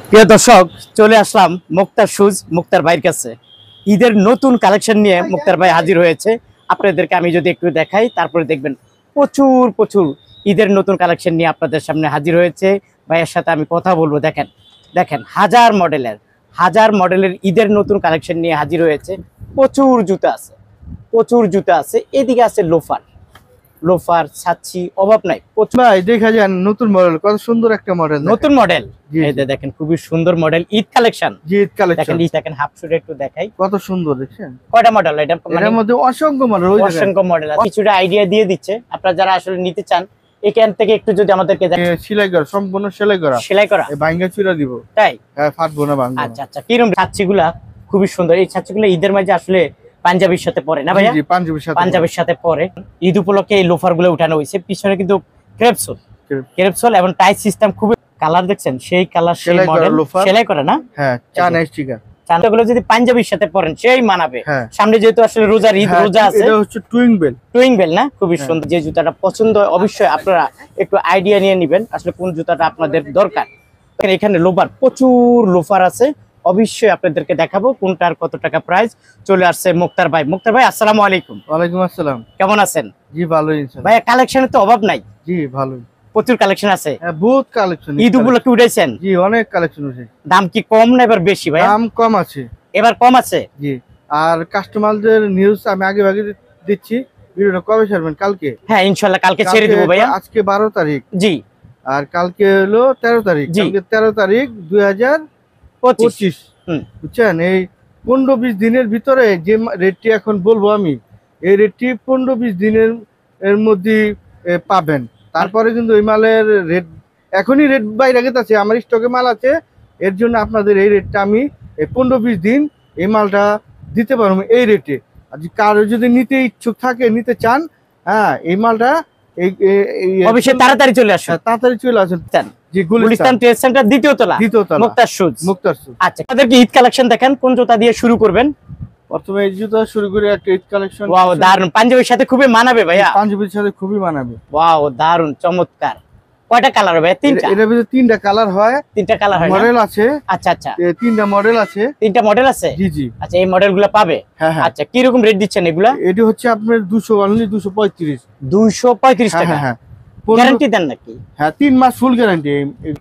প্রিয় দর্শক, চলে আসলাম মুক্তার শুজ মুক্তার ভাইয়ের কাছে। ঈদের নতুন কালেকশন নিয়ে মুক্তার ভাই হাজির হয়েছে। আপনাদেরকে আমি যদি একটু দেখাই, তারপরে দেখবেন প্রচুর প্রচুর ঈদের নতুন কালেকশন নিয়ে আপনাদের সামনে হাজির হয়েছে। ভাইয়ের সাথে আমি কথা বলবো। দেখেন দেখেন হাজার মডেলের ঈদের নতুন কালেকশন নিয়ে হাজির হয়েছে। প্রচুর জুতা আছে, এদিকে আছে লোফার ছাচ্ছি, অভাব নাই। ভাই দেখা যান নতুন মডেল, কত সুন্দর একটা মডেল, নতুন মডেল। এই যে দেখেন খুবই সুন্দর model, Eid collection. Eid collection দেখেন হাফ শুট একটু দেখাই, কত সুন্দর দেখছেন। কয়টা মডেল এটা? এর মধ্যে অসংখ্য মডেল, অসংখ্য মডেল আছে। কিছুটা আইডিয়া দিয়ে দিচ্ছে, আপনারা যারা আসলে নিতে চান এখান থেকে একটু যদি আমাদেরকে সেলাই করা, সম্পূর্ণ সেলাই করা, এই ভাঙা চুরা দিব। তাই? হ্যাঁ, ফাটবো না, ভাঙবো না। আচ্ছা আচ্ছা, কিরকম ছাচ্ছিগুলা? খুবই সুন্দর। এই ছাচ্ছিগুলো ঈদের মাঝে আসলে পাঞ্জাবির সাথে পরে না ভাইয়া? জি, পাঞ্জাবির সাথে পরে। ঈদ উপলক্ষে এই লোফার গুলো উঠানো হয়েছে। পিছনে কিন্তু ক্রেপসোল এবং টাইট সিস্টেম। খুবই কালার দেখছেন, সেই কালার, সেই মডেল, সেলাই করা না? হ্যাঁ, চায়না স্টিকার। চাঁদাগুলো যদি পাঞ্জাবির সাথে পরেন সেই মানাবে। সামনে যেহেতু আসলে ঈদ রোজা আছে, এটা হচ্ছে টুইং বেল না? খুবই সুন্দর। যে জুতাটা পছন্দ হয় অবশ্যই আপনারা একটু আইডিয়া নিয়ে নেবেন আসলে কোন জুতাটা আপনাদের দরকার। এখানে প্রচুর লোফার আছে, অবশ্যই আপনাদেরকে দেখাবো কোনটার কত টাকা প্রাইস। চলে আসছে মুক্তার ভাই। আসসালামু আলাইকুম। ওয়ালাইকুম আসসালাম। কেমন আছেন? জি ভালোই ইনশাআল্লাহ। ভাইয়া কালেকশনের তো অভাব নাই। জি ভালোই, প্রচুর কালেকশন আছে। হ্যাঁ, বহুত কালেকশন। ঈদ উপলক্ষে উঠাইছেন? জি, অনেক কালেকশন আছে। দাম কি কম না এবার বেশি ভাই? দাম কম আছে, এবার কম আছে। জি। আর কাস্টমারদের নিউজ আমি আগে দিচ্ছি। ভিডিওটা কবে ছাড়বেন? কালকে। হ্যাঁ ইনশাআল্লাহ কালকে ছেড়ে দেব ভাইয়া। আজকে 12 তারিখ। জি। আর কালকে হলো 13 তারিখ। কালকে 13 তারিখ 2025। বুঝছেন? এই 15-20 দিনের ভিতরে যে রেটটি এখন বলবো আমি, এই রেটটি 15-20 দিনের এর মধ্যে পাবেন। তারপরে কিন্তু এই মালের রেট এখনই রেট বাইরে গেছে, আমার স্টকে মাল আছে। এর জন্য আপনাদের এই রেটটা আমি 15-20 দিন এই মালটা দিতে পারবো এই রেটে। আর কারো যদি নিতে ইচ্ছুক থাকে, নিতে চান, হ্যাঁ, এই মালটা অবশ্যই তাড়াতাড়ি চলে আসুন। তাড়াতাড়ি চলে আসুন। জি, গুলিস্তান ট্রেড সেন্টার দ্বিতীয় তলা, মুক্তার শুজ। আচ্ছা, আপনাদেরকে ঈদ কালেকশন দেখেন, কোন জুতা দিয়ে শুরু করবেন? প্রথমে এই জুতা শুরু করে একটা ঈদ কালেকশন। ওয়াও, দারুন। পাঞ্জাবির সাথে খুবই মানাবে ভাইয়া। পাঞ্জাবির সাথে খুবই মানাবে। ওয়াও, দারুন, চমৎকার। কয়টা কালার হবে? তিনটা। এর ভিতরে তিনটা কালার হয়। তিনটা কালার হয়, মডেল আছে। আচ্ছা আচ্ছা, তিনটা মডেল আছে। তিনটা মডেল আছে। জি জি। আচ্ছা, এই মডেলগুলো পাবে? হ্যাঁ হ্যাঁ। আচ্ছা, কি রকম রেট দিচ্ছেন এগুলা? এটি হচ্ছে আপনার 235। 235 টাকা। হ্যাঁ। গ্যারান্টি দেন নাকি? হ্যাঁ, 3 মাস ফুল গ্যারান্টি।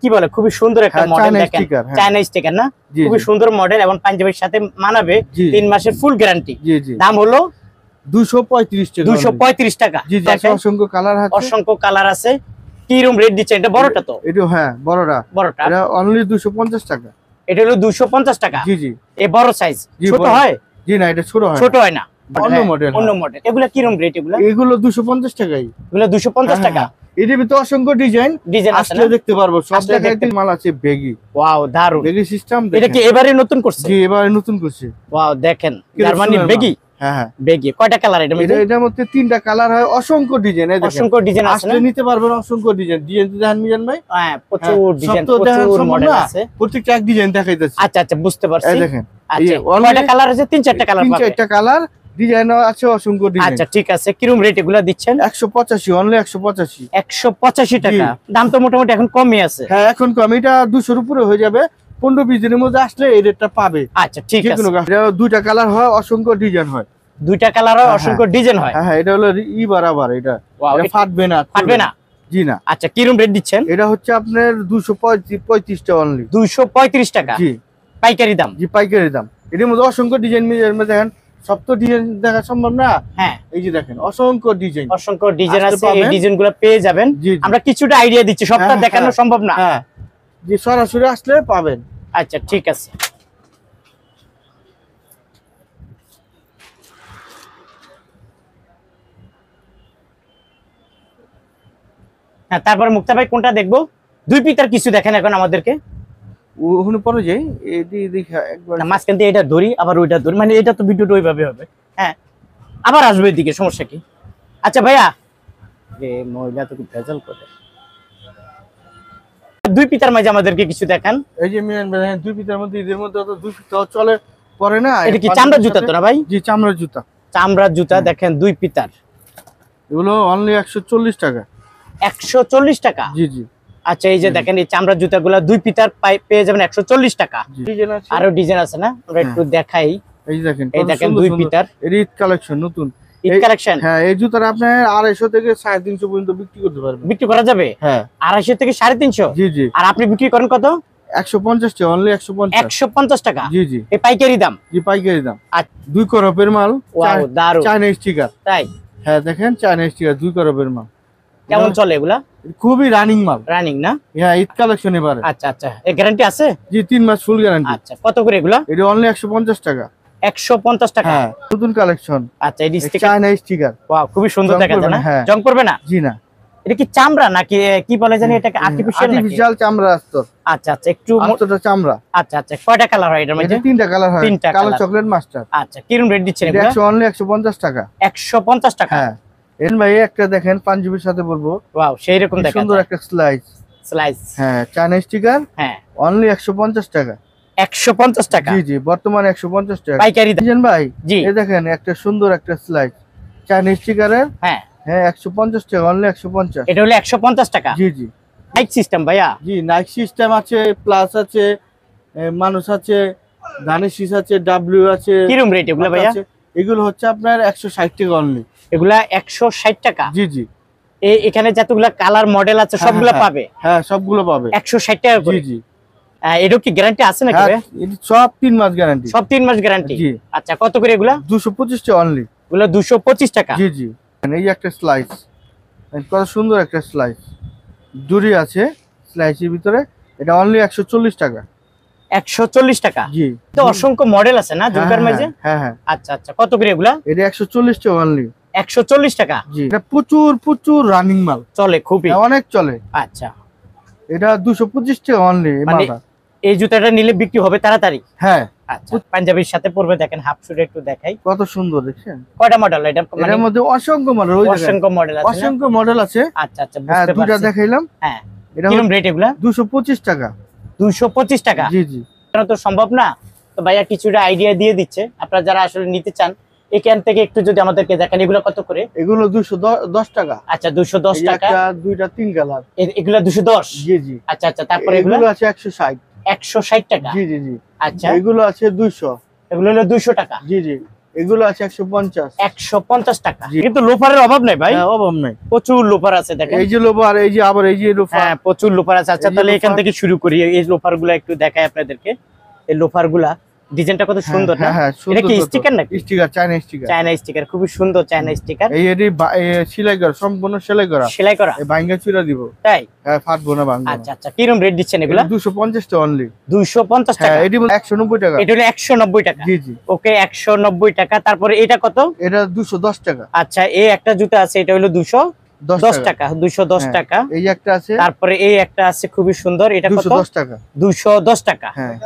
কি বলে, খুবই সুন্দর একটা মডেল। দেখেন চায়না স্টিকার না? খুবই সুন্দর মডেল এবং পাঞ্জাবির সাথে মানাবে। 3 মাসের ফুল গ্যারান্টি। জি জি। দাম হলো 235 টাকা। 235 টাকা। জি জি। অসংখ্য কালার আছে। অসংখ্য কালার আছে। কি রকম রেট দিচ্ছেন? এটা বড়টা তো? এটা হ্যাঁ, বড়টা। এটা অনলি 250 টাকা। এটা হলো 250 টাকা। জি জি। এই বড় সাইজ। ছোট হয়? জি না, এটা ছোট হয় না। অন্য মডেল। এগুলা কি রকম রেট? এগুলো 250 টাকাই। এগুলো 250 টাকা। এর ভিতরে অসংখ্য ডিজাইন আছে, দেখতে পারবো। সব জায়গায় মাল আছে। বেগি। ওয়াও, দারুন। Baggy system. এটা কি এবারে নতুন করছে? জি, এবারে নতুন করছে। ওয়াও, দেখেন জার্মানি বেগি। হ্যাঁ হ্যাঁ, বেগি। কয়টা কালার এটার মধ্যে? এটার মধ্যে তিনটা কালার হয়। অসংখ্য ডিজাইন। অসংখ্য ডিজাইন আছে, আসলে নিতে পারবেন। অসংখ্য ডিজাইন দেখেন মিজান ভাই। হ্যাঁ, প্রচুর ডিজাইন, প্রচুর মডেল আছে। প্রত্যেকটা এক ডিজাইন দেখাইতেছি। আচ্ছা আচ্ছা, বুঝতে পারছি। এই দেখেন, আচ্ছা, কয়টা কালার আছে? 3-4টা কালার পাবেন। 3-4টা কালার, ডিজাইন আছে, অসংখ্য ডিজাইন। আচ্ছা, ঠিক আছে। কিরকম রেট এগুলা দিচ্ছেন? 185, অনলি 185। 185 টাকা। দাম তো মোটামুটি এখন কমই আছে। হ্যাঁ, এখন কম। এটা 200 এর উপরে হয়ে যাবে। 15-20 দিনের মধ্যে আসলে এই রেটটা পাবে। আচ্ছা, ঠিক আছে। এটা দুইটা কালার হয়, অসংখ্য ডিজাইন হয়। দুইটা কালার হয়, অসংখ্য ডিজাইন হয়। হ্যাঁ, এটা হলো বরাবর। এটা ফাটবে না, ফাটবে না। জি না। আচ্ছা, কিরকম রেট দিচ্ছেন? এটা হচ্ছে আপনার 235 টাকা অনলি। 235 টাকা। জি, পাইকারি দাম। জি, পাইকারি দাম। এর মধ্যে অসংখ্য ডিজাইন দেখেন। সব তো ডিজাইন দেখা সম্ভব না। হ্যাঁ, এই যে দেখেন, অসংখ্য ডিজাইন আছে। এই ডিজাইনগুলো পেয়ে যাবেন। আমরা কিছুটা আইডিয়া দিচ্ছি, সবটা দেখানো সম্ভব না। হ্যাঁ, যে সরাসরি আসলে পাবেন। আচ্ছা, ঠিক আছে। হ্যাঁ, তারপর মুক্তা ভাই কোনটা দেখবো? দুই পিতার কিছু দেখেন এখন আমাদেরকে। ওখানে পরে যাই, এই দেখা একবার মাঝখান দিয়ে এটা ধরি, আবার ওইটা ধরি, মানে এটা তো ভিডিওটা ওইভাবে হবে। হ্যাঁ, আবার আসবে এদিকে, সমস্যা কি? আচ্ছা ভাইয়া, মহিলা তো কি ভেজাল করে। দুই পিতার মাঝে আমাদেরকে কিছু দেখান। এই যে দুই পিতার মধ্যে, ঈদের মধ্যে তো দুই পিতা চলে পরে না। এটা কি চামড়ার জুতা তো না ভাই? জি, চামড়ার জুতা। চামড়ার জুতা। দেখেন দুই পিতার, এগুলো অনলি 140 টাকা। 140 টাকা। জি জি। আচ্ছা এই যে দেখেন এই চামড়ার জুতাগুলো 2 পিতার পেয়ে যাবেন 140 টাকা। ডিজাইন আছে, আরো ডিজাইন আছে না, আমরা একটু দেখাই। এই দেখেন, এই দেখেন 2 পিতার ঈদ কালেকশন নতুন ঈদ কালেকশন। হ্যাঁ, এই জুতাটা আপনি 250 থেকে 350 পর্যন্ত বিক্রি করতে পারবেন। বিক্রি করা যাবে? হ্যাঁ, 250 থেকে 350। জি জি। আর আপনি বিক্রি করেন কত? 150 টাকা, অনলি 150। 150 টাকা? জি জি। এই পাইকারি দাম? জি, পাইকারি দাম। আচ্ছা 2 করপের মাল। ওয়াও, দারুন। China sticker. তাই? হ্যাঁ দেখেন, চায়না স্টিকার 2 করপের মাল। কেমন চলে এগুলা? খুবই রানিং মাল। রানিং না? হ্যাঁ, ঈদ কালেকশন এবারে। আচ্ছা আচ্ছা, এর গ্যারান্টি আছে? জি, 3 মাস ফুল গ্যারান্টি। আচ্ছা, কত করে এগুলা? এটা অনলি 150 টাকা। 150 টাকা? হ্যাঁ, নতুন কালেকশন। আচ্ছা, এই স্টিকার, চায়না স্টিকার। ওয়াও, খুবই সুন্দর দেখা যায় না? জং পড়বে না? জি না। এটা কি চামড়া নাকি কি বলে জানি, এটাকে আর্টিফিশিয়াল নাকি? আর্টিফিশিয়াল চামড়া আস্তর। আচ্ছা আচ্ছা, একটু আস্তরটা চামড়া। আচ্ছা আচ্ছা, কয়টা কালার হয় এটার মধ্যে? এটা 3টা কালার হয়, 3টা কালো কালার। Chocolate master. আচ্ছা, কিরকম রেট দিচ্ছেন এগুলা? এটা অনলি 150 টাকা। 150 টাকা? হ্যাঁ। এর ভাই একটা দেখেন পাঞ্জাবির সাথে বলবো, ওয়াও, সেই রকম দেখা সুন্দর যায়। একটা স্লাইস। স্লাইস? হ্যাঁ, চায়না স্টিকার। হ্যাঁ, অনলি 150 টাকা। 150 টাকা? জি জি, বর্তমানে 150 টাকা পাইকারি দাম? বুঝছেন ভাই? জি। এই দেখেন একটা সুন্দর একটা স্লাইস চায়না স্টিকারের। হ্যাঁ হ্যাঁ, 150 টাকা, অনলি 150। এটা হলো 150 টাকা? জি জি। নাইক সিস্টেম ভাইয়া? জি, নাইক সিস্টেম আছে, প্লাস আছে, মানুষ আছে, ধানেশিস আছে, ডাব্লিউ আছে। কিরকম রেট এগুলা ভাইয়া? এগুলো হচ্ছে আপনার 160 টাকা অনলি। এগুলা 160 টাকা? জি জি। এখানে যতগুলা কালার মডেল আছে সবগুলা পাবে? হ্যাঁ, সবগুলো পাবে 160 টাকা করে? জি জি। এটাও কি গ্যারান্টি আছে নাকি ভাই? এটা সব 3 মাস গ্যারান্টি। সব 3 মাস গ্যারান্টি? জি। আচ্ছা, কত করে এগুলা? 225 টাকা অনলি। এগুলা 225 টাকা? জি জি। এই একটা স্লাইস, কত সুন্দর একটা স্লাইস, জুড়ি আছে স্লাইসের ভিতরে। এটা অনলি 140 টাকা। 140 টাকা? জি। তো অসংখ্য মডেল আছে না ঝুমকার মাঝে? হ্যাঁ হ্যাঁ। আচ্ছা আচ্ছা, কত করে এগুলা? এটা 140 টাকা অনলি। 140 টাকা? জি। এটা প্রচুর প্রচুর রানিং মাল, চলে খুবই? অনেক চলে। আচ্ছা, এটা 225 টাকা অনলি। মানে এই জুতাটা নিলে বিক্রি হবে তাড়াতাড়ি? হ্যাঁ। আচ্ছা, পাঞ্জাবির সাথে পরবে, দেখেন হাফ শুট একটু দেখাই। কত সুন্দর দেখছেন? কয়টা মডেল এটা? এর মধ্যে অসংখ্য মডেল, অসংখ্য মডেল আছে? অসংখ্য মডেল আছে। আচ্ছা আচ্ছা, হ্যাঁ, বুঝতে দুটো পারছি। দেখাইলাম। হ্যাঁ, এটা কিরকম রেট এগুলা? 225 টাকা। 225 টাকা? জি জি। এটা তো সম্ভব না, তো ভাইয়া কিছুটা আইডিয়া দিয়ে দিচ্ছে। আপনারা যারা আসলে নিতে চান এখান থেকে একটু যদি আমাদেরকে দেখেন, এগুলো কত করে? এগুলো 210 টাকা। আচ্ছা, 210 টাকা। একটা, দুইটা, 3 কালার। এগুলা 210? জি জি। আচ্ছা আচ্ছা, তারপরে এগুলো আছে 160। 160 টাকা? জি জি জি। আচ্ছা, এগুলো আছে 200। এগুলো হলো 200 টাকা? জি জি। এগুলো আছে 150। 150 টাকা? জি। কিন্তু লোফারের অভাব নাই ভাই? হ্যাঁ, অভাব নাই, প্রচুর লোফার আছে দেখেন। এই যে লোফার, এই যে আবার এই যে লোফার। হ্যাঁ, প্রচুর লোফার আছে। আচ্ছা, এই যে তাহলে এখান লোফার। থেকে শুরু করি। এই লোফার গুলা একটু দেখাই আপনাদেরকে। এই লোফার গুলা ডিজাইনটা কত সুন্দর না? হ্যাঁ, এটা কি স্টিকার নাকি? Sticker, China sticker. China sticker, খুবই সুন্দর চায়না স্টিকার। এই এটি সেলাই করা, সম্পূর্ণ সেলাই করা। সেলাই করা? এই ভাঙ্গা চুরা দিব। তাই? হ্যাঁ, ফাটবো না, ভাঙবো না। আচ্ছা আচ্ছা, কিরকম রেট দিচ্ছেন এগুলা? 250 টাকা অনলি। 250 টাকা? হ্যাঁ, এটি 190 টাকা। এটা হলো 190 টাকা? জি জি। ওকে, 190 টাকা। তারপরে এটা কত? এটা 210 টাকা। আচ্ছা, এই একটা জুতা আছে, এটা হলো 210 টাকা। 210 হ্যাঁ, টাকা। এই একটা আছে। তারপরে এই একটা আছে খুবই সুন্দর, এটা কত? 210 টাকা। 210 টাকা? হ্যাঁ।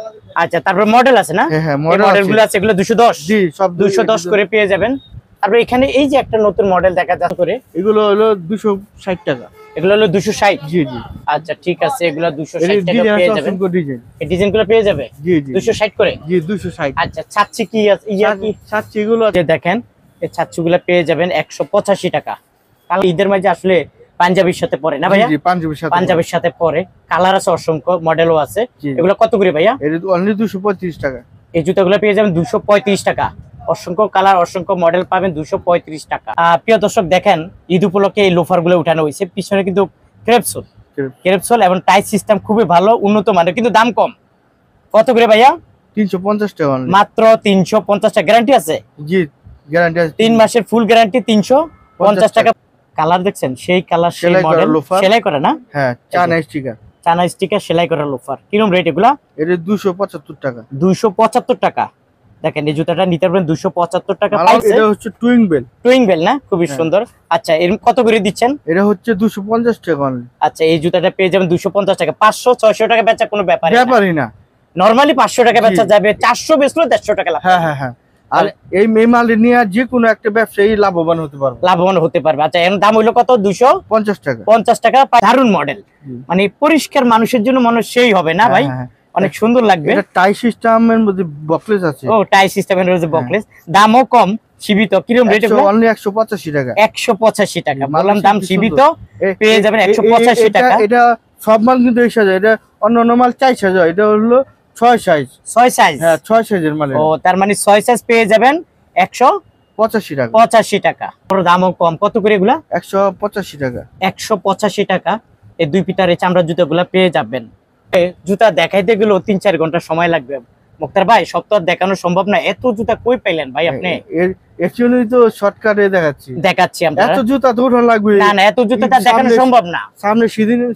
আচ্ছা, তারপরে মডেল আছে না? হ্যাঁ, এই মডেল মডেলগুলো আছে, এগুলো 210? জি, সব 210 করে পেয়ে যাবেন। তারপরে এখানে এই যে একটা নতুন মডেল দেখা যাচ্ছে করে, এগুলো হলো 260 টাকা। এগুলো হলো 260? জি জি। আচ্ছা, ঠিক আছে, এগুলো এর 260 টাকা ডিজাইন পেয়ে আছে, যাবেন। অসংখ্য ডিজাইন। এই ডিজাইনগুলো পেয়ে যাবে? জি জি। 260 করে? জি, 260। আচ্ছা, ছাচ্ছি কি আছে? ইয়া কি সাচ্চি এগুলো আছে। যে দেখেন, এই ছাচ্ছিগুলো পেয়ে যাবেন 185 টাকা। কাল ঈদের মাঝে আসলে পাঞ্জাবির সাথে পরে না ভাইয়া? জি, পাঞ্জাবির সাথে। পাঞ্জাবির সাথে পরে কালার আছে অসংখ্য, মডেলও আছে। জি। এগুলো কত করে ভাইয়া? এটা অনলি 235 টাকা। এই জুতাগুলো পেয়ে যাবেন 235 টাকা। অসংখ্য কালার, অসংখ্য মডেল পাবেন 235 টাকা। প্রিয় দর্শক, দেখেন ঈদ উপলক্ষে এই লোফার গুলো উঠানো হয়েছে। পিছনে কিন্তু ক্রেপসোল এবং টাইট সিস্টেম খুবই ভালো, উন্নত মানের, কিন্তু দাম কম। কত করে ভাইয়া? 350 টাকা অনলি। মাত্র 350 টাকা। গ্যারান্টি আছে? জি, গ্যারান্টি আছে। 3 মাসের ফুল গ্যারান্টি। 350 টাকা। কালার দেখছেন, সেই কালার, সেই সেলাই করা মডেল, লোফার। সেলাই করা না? হ্যাঁ, চায়না স্টিকার। চায়না স্টিকার, সেলাই করা লোফার। কিরকম রেট এগুলা? এটা 275 টাকা। 275 টাকা। দেখেন, এই জুতাটা নিতে পারবেন 275 টাকা। এটা হচ্ছে টুইং বেল। টুইং বেল না? খুবই সুন্দর। আচ্ছা, এর কত করে দিচ্ছেন? এটা হচ্ছে 250 টাকা অনলি। আচ্ছা, এই জুতাটা পেয়ে যাবেন 250 টাকা। 500-600 টাকা বেচা কোনো ব্যাপার না। নরমালি 500 টাকা বেচা যাবে, 400 বেচলে 150 টাকা লাভ। হ্যাঁ হ্যাঁ হ্যাঁ। আর এই মাল নিয়ে যে কোনো একটা ব্যবসায়ী লাভবান হতে পারবে। লাভবান হতে পারবে। আচ্ছা, এর দাম হইলো কত? 250 টাকা। 50 টাকা। দারুন মডেল, মানে পরিষ্কার মানুষের জন্য মানুষ সেই হবে না ভাই? অনেক সুন্দর লাগবে। এটা টাই সিস্টেমের মধ্যে বকলেস আছে। ও, টাই সিস্টেমের রয়েছে বকলেস। দামও কম, সীমিত। কিরকম রেট এগুলো? অনলি 185 টাকা। 185 টাকা। বললাম দাম সীমিত, পেয়ে যাবেন 185 টাকা। এটা সব মাল কিন্তু এই সাইজ, এটা অন্য অন্য মাল 4 সাইজ, এটা হলো 6 সাইজ। 6 সাইজ? হ্যাঁ 6 সাইজের মাল। ও তার মানে 6 সাইজ পেয়ে যাবেন 185 টাকা। 85 টাকা। ওর দামও কম। কত করে এগুলা? 185 টাকা। 185 টাকা এই 2 পিটার এই চামড়ার জুতাগুলা পেয়ে যাবেন। জুতা দেখাইতে গেলেও 3-4 ঘন্টা সময় লাগবে। মুক্তার ভাই সব তো আর দেখানো সম্ভব না, এত জুতা কই পাইলেন ভাই আপনি? এর জন্যই তো শর্টকাটে দেখাচ্ছি আমরা। এত জুতা তো ওঠানো লাগবে না না, এত জুতা তো দেখানো সম্ভব না। সামনে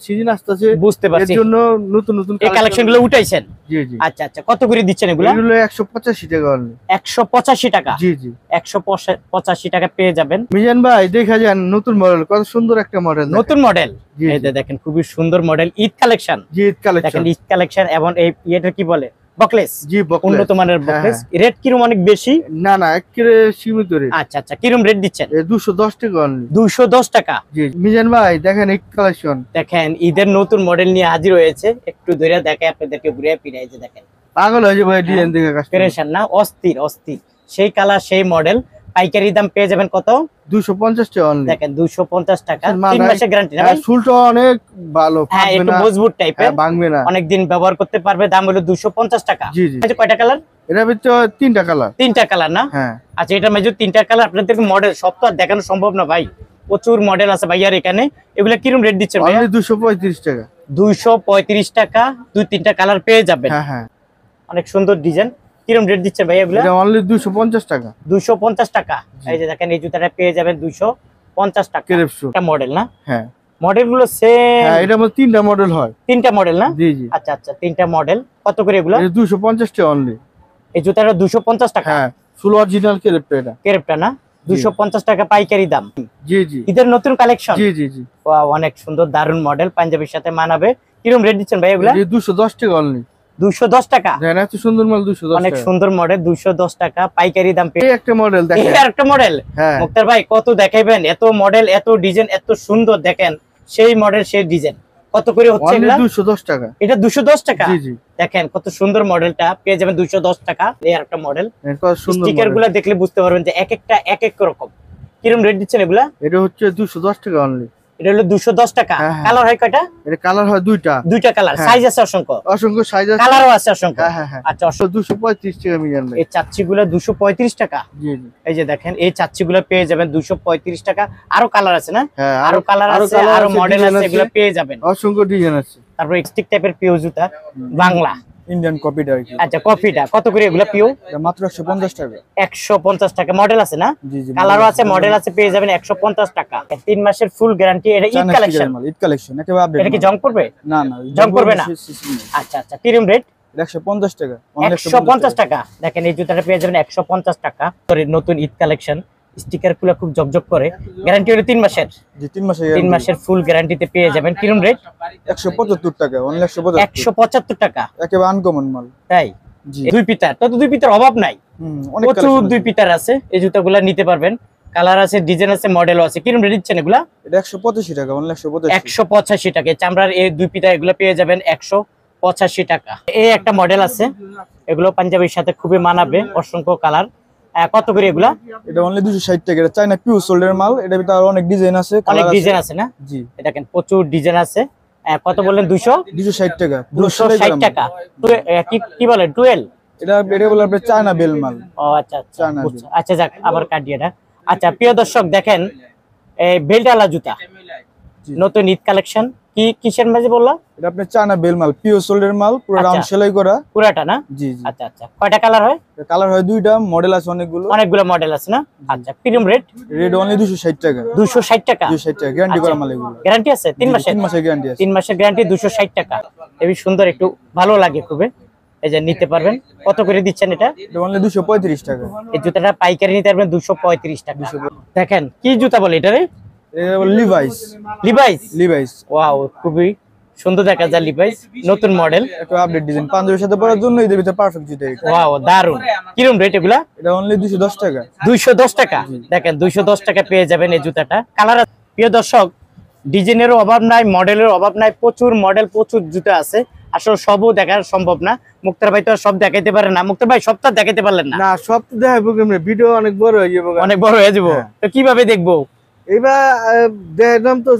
সিজন আসতেছে, বুঝতে পারছি, এর জন্য নতুন নতুন এই কালেকশনগুলো উঠাইছেন। জি জি। আচ্ছা আচ্ছা, কত করে দিচ্ছেন এগুলো? এগুলো 185 টাকা অনলি। 185 টাকা? জি জি, 185 টাকা পেয়ে যাবেন। মিজান ভাই দেখা যান নতুন মডেল, কত সুন্দর একটা মডেল। নতুন মডেল, এই যে দেখেন খুবই সুন্দর মডেল, ঈদ কালেকশন। জি ঈদ কালেকশন, দেখেন ঈদ কালেকশন। এবং এই এটা কি বলে, বকলেস? জি বকলেস, উন্নত মানের বকলেস। রেট কিরকম অনেক বেশি? না না একেবারে সীমিত রেট। আচ্ছা আচ্ছা, কিরকম রেট দিচ্ছেন? 210 টাকা অনলি। 210 টাকা? জি মিজান ভাই দেখেন ঈদ কালেকশন। দেখেন ঈদের নতুন মডেল নিয়ে হাজির হয়েছে, একটু ধরে দেখাই আপনাদেরকে, ঘুরে ফিরে। এই যে দেখেন পাগল হয়ে যাবে ভাই ডিজাইন দেখে, কাস্টমার পেরেশান না? অস্থির অস্থির, সেই কালার সেই মডেল। পাইকারি দাম পেয়ে যাবেন কত? 250 টাকা অনলি। দেখেন 250 টাকা, 3 মাসের গ্যারান্টি না ভাই? ফুলটা অনেক ভালো, হ্যাঁ একটু মজবুত টাইপের, ভাঙবে না, অনেক দিন ব্যবহার করতে পারবে। দাম হলো 250 টাকা। জি জি। আচ্ছা কয়টা কালার? এটার ভিতরে 3টা কালার। 3টা কালার না? হ্যাঁ। আচ্ছা এটার মধ্যে 3টা কালার। আপনাদেরকে মডেল সব তো আর দেখানো সম্ভব না ভাই, প্রচুর মডেল আছে ভাইয়ার এখানে। এগুলা কিরকম রেট দিচ্ছেন ভাই? অনলি 235 টাকা। 235 টাকা, 2-3টা কালার পেয়ে যাবেন। হ্যাঁ হ্ঁ, অনেক সুন্দর ডিজাইন। কিরকম রেট দিচ্ছেন ভাই এগুলা? এটা অনলি 250 টাকা। 250 টাকা। এই যে দেখেন এই জুতাটা পেয়ে যাবেন 250 টাকা। এটা মডেল না? হ্যাঁ মডেল গুলো সেম। হ্যাঁ এটা মধ্যে 3টা মডেল হয়। 3টা মডেল না? জি জি। আচ্ছা আচ্ছা, 3টা মডেল। কত করে এগুলা? 250 টাকা অনলি। এই জুতাটা 250 টাকা? হ্যাঁ ফুল অরিজিনাল কেরেপ্টা, এটা কেরেপ্টা না? 250 টাকা পাইকারি দাম। জি জি। ঈদের নতুন কালেকশন। জি জি জি। ওয়াও অনেক সুন্দর, দারুন মডেল, পাঞ্জাবির সাথে মানাবে। কিরকম রেট দিচ্ছেন ভাই এগুলা? 210 টাকা অনলি। 210 টাকা? দেখেন এত সুন্দর মাল 210 টাকা। অনেক সুন্দর মডেল, 210 টাকা পাইকারি দাম পেয়ে। এই একটা মডেল দেখেন, এই আরেকটা মডেল। হ্যাঁ মুক্তার ভাই কত দেখাইবেন, এত মডেল, এত ডিজাইন, এত সুন্দর। দেখেন সেই মডেল সেই ডিজাইন। কত করে হচ্ছে এগুলা? 210 টাকা। এটা 210 টাকা? জি জি। দেখেন কত সুন্দর মডেলটা পেয়ে যাবেন 210 টাকা। এই আরেকটা মডেল। কত সুন্দর স্টিকার গুলা দেখলে বুঝতে পারবেন যে এক একটা এক এক রকম। কিরকম রেট দিচ্ছেন এগুলা? এটা হচ্ছে 210 টাকা অনলি। এটা হলো 210 টাকা। কালার হয় কয়টা? এটা কালার হয় দুইটা। দুইটা কালার, সাইজ আছে অসংখ্য। অসংখ্য সাইজ আছে, কালারও আছে অসংখ্য। হ্যাঁ হ্যাঁ। আচ্ছা 235 টাকা মিজান ভাই। এই চাচ্ছিগুলা 235 টাকা? জি জি। এই যে দেখেন এই চাচ্ছিগুলা পেয়ে যাবেন 235 টাকা। আরো কালার আছে না? হ্যাঁ আরো কালার আছে, আরো মডেল আছে, এগুলো পেয়ে যাবেন। অসংখ্য ডিজাইন আছে। তারপর স্টিক টাইপের পিও জুতা, বাংলা ইন্ডিয়ান কপিটা আর কি। আচ্ছা কপিটা কত করে এগুলা পিও? মাত্র 150 টাকা। 150 টাকা। মডেল আছে না? জি জি। কালারও আছে, মডেল আছে, পেয়ে যাবেন 150 টাকা। 3 মাসের ফুল গ্যারান্টি। এটা ঈদ কালেকশন। ঈদ কালেকশন একেবারে আপডেট। এটা কি জং করবে? না না জং করবে না। আচ্ছা আচ্ছা, কিরকম রেট? 150 টাকা। 150 টাকা। দেখেন এই জুতাটা পেয়ে যাবেন 150 টাকা। নতুন ঈদ কালেকশন, স্টিকার গুলো খুব জকজক করে। গ্যারান্টি হলো 3 মাসের। জি 3 মাসের। 3 মাসের ফুল গ্যারান্টিতে পেয়ে যাবেন। কিরকম রেট? 175 টাকা। অনলি 175 টাকা। একেবারে আনকমন মাল। তাই? জি। দুই পিতার তো, দুই পিতার অভাব নাই, অনেক প্রচুর দুই পিতার আছে। এই জুতাগুলা নিতে পারবেন, কালার আছে, ডিজাইন আছে, মডেলও আছে। কিরকম রেট দিচ্ছেন এগুলা? এটা 185 টাকা। অনলি 185। 185 টাকা। চামড়ার এই দুই পিতা এগুলো পেয়ে যাবেন 185 টাকা। এই একটা মডেল আছে, এগুলো পাঞ্জাবির সাথে খুবই মানাবে, অসংখ্য কালার। কত করে এগুলা? এটা অনলি 260 টাকা। এটা চায়না পিওর সোল্ডের মাল। এটা ভিতরে আরো অনেক ডিজাইন আছে, অনেক ডিজাইন আছে না? জি। দেখেন প্রচুর ডিজাইন আছে। কত বললেন? 260 টাকা। 260 টাকা। কি বলে ডুয়েল? এটা বলে আপনি চায়না বেল মাল। ও আচ্ছা আচ্ছা, আচ্ছা যাক, আবার কাটিয়েটা। আচ্ছা প্রিয় দর্শক দেখেন এই বেল্টওয়ালা জুতা, নতুন ঈদ কালেকশন। কি কিসের মাঝে বললা? এটা আপনি চায়না বেল মাল, পিওর সোল্ডের মাল, পুরো রাউন্ড সেলাই করা। পুরাটা না? জি জি। আচ্ছা আচ্ছা, কয়টা কালার হয়? কালার হয় দুইটা, মডেল আছে অনেকগুলো। অনেকগুলো মডেল আছে না? আচ্ছা কিরকম রেট? রেট অনলি 260 টাকা। 260 টাকা? 260 টাকা। গ্যারান্টি করা মাল এগুলো। গ্যারান্টি আছে 3 মাসের? 3 মাসের গ্যারান্টি আছে। 3 মাসের গ্যারান্টি, 260 টাকা। এই সুন্দর, একটু ভালো লাগে খুবই। এই যে নিতে পারবেন। কত করে দিচ্ছেন এটা? এটা অনলি 235 টাকা। এই জুতাটা পাইকারি নিতে পারবেন 235 টাকা। দেখেন কি জুতা বলে এটা রে? এটা বলে লিভাইস। লিভাইস? লিভাইস। ওয়াও খুবই সুন্দর দেখা যায় লিভাইস, নতুন মডেল, একটা আপডেট ডিজাইন। পাঞ্জাবির সাথে পরার জন্য এদের ভিতরে পারফেক্ট জুতা এটা। ওয়াও দারুন। কিরকম রেট এগুলা? এটা অনলি 210 টাকা। 210 টাকা। দেখেন 210 টাকা পেয়ে যাবেন এই জুতাটা। কালার, প্রিয় দর্শক, ডিজাইনেরও অভাব নাই, মডেলের অভাব নাই, প্রচুর মডেল, প্রচুর জুতা আছে। আসলে সবও দেখা সম্ভব না। মুক্তার ভাই তো সব দেখাইতে পারে না। মুক্তার ভাই সবটা দেখাইতে পারলেন না। না সব তো দেখাবো কেমনে, ভিডিও অনেক বড় হয়ে যাবে, অনেক বড় হয়ে যাবো। তো কিভাবে দেখবো? এবার দেখলাম তো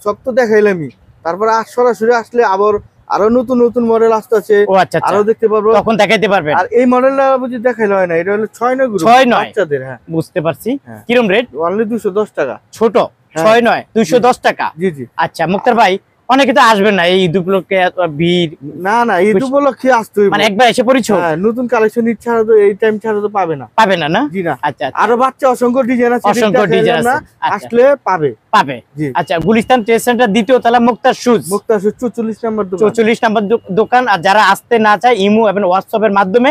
সব তো দেখাইলামই, তারপর সরাসরি আসলে আবার আরো নতুন নতুন মডেল আসতেছে, ও আচ্ছা আচ্ছা, আরো দেখতে পারবো, তখন দেখাইতে পারবেন। আর এই মডেলটা বুঝি দেখাইলে হয় না, এটা হলো 6-9 গ্রুপ 6-9 বাচ্চাদের। হ্যাঁ বুঝতে পারছি। হ্যাঁ। কিরম রেট? অনলি 210 টাকা। ছোট হ্যাঁ। 6-9 210 টাকা। জি জি। আচ্ছা মুক্তার ভাই, অনেকে তো আসবেন না এই ঈদ উপলক্ষে, এত ভিড়, না না, এই উপলক্ষে আসতে হইব। মানে একবার এসে পরিচয় হ্যাঁ, নতুন কালেকশন ইচ্ছা তো এই টাইম ছাড়া তো পাবে না। পাবে না না? জি না। আচ্ছা আচ্ছা, আরো বাচ্চা অসংখ্য ডিজাইন আছে, অসংখ্য ডিজাইন আছে। আচ্ছা। আসলে পাবে। পাবে। জি। আচ্ছা, গুলিস্তান ট্রেড সেন্টার দ্বিতীয় তলা, মুক্তার শুজ, মুক্তা 44 নম্বর দোকান। 44 নম্বর দোকান। আর যারা আসতে না চায়, ইমো এবং হোয়াটসঅ্যাপের মাধ্যমে,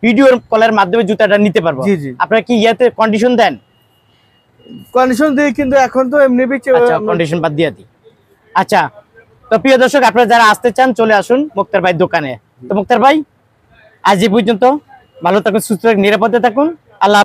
ভিডিও কলের মাধ্যমে জুতাটা নিতে পারবো। জি জি। আপনারা কি ইয়াতে কন্ডিশন দেন? কন্ডিশন দেই, কিন্তু এখন তো এমনি বেচে। আচ্ছা, কন্ডিশন বাদ দিয়ে দিই। আচ্ছা, তো প্রিয় দর্শক, আপনারা যারা আসতে চান চলে আসুন মুক্তার ভাই দোকানে। তো মুক্তার ভাই, আজ এই পর্যন্ত, ভালো থাকুন, সুস্থ থাকুন, নিরাপদে থাকুন। আল্লাহ।